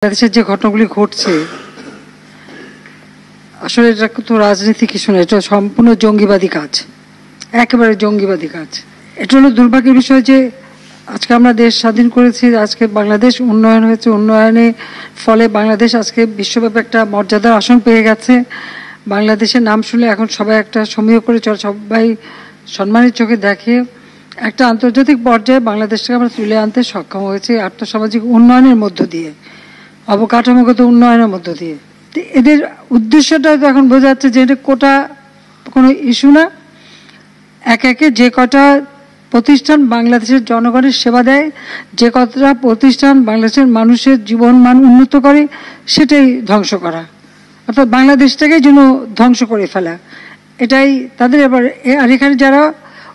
বাংলাদেশের যে ঘটনাগুলি ঘটছে আসলে এটা তো রাজনীতি কিছু না, এটা সম্পূর্ণ জঙ্গিবাদী কাজ, একেবারে জঙ্গিবাদী কাজ। এটা হলো দুর্ভাগ্যের বিষয় যে আজকে আমরা দেশ স্বাধীন করেছি, আজকে বাংলাদেশ উন্নয়ন হয়েছে, উন্নয়নের ফলে বাংলাদেশ আজকে বিশ্বব্যাপী একটা মর্যাদার আসন পেয়ে গেছে। বাংলাদেশের নাম শুনলে এখন সবাই একটা সমীহ করে চলে, সবাই সম্মানের চোখে দেখে। একটা আন্তর্জাতিক পর্যায়ে বাংলাদেশকে আমরা তুলে আনতে সক্ষম হয়েছি আর্থসামাজিক উন্নয়নের মধ্য দিয়ে, অবকাঠামোগত উন্নয়নের মধ্য দিয়ে। এদের উদ্দেশ্যটা তো এখন বোঝা যাচ্ছে যে এটা কোটা কোনো ইস্যু না। একে একে যে কটা প্রতিষ্ঠান বাংলাদেশের জনগণের সেবা দেয়, যে কটা প্রতিষ্ঠান বাংলাদেশের মানুষের জীবন মান উন্নত করে, সেটাই ধ্বংস করা, অর্থাৎ বাংলাদেশটাকে যেন ধ্বংস করে ফেলা, এটাই তাদের। এবার আর এখানে যারা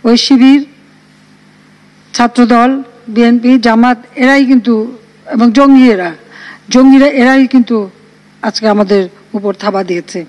ওই শিবির, ছাত্রদল, বিএনপি, জামাত এরাই কিন্তু, এবং জঙ্গিরা এরাই কিন্তু আজকে আমাদের উপর থাবা দিয়েছে।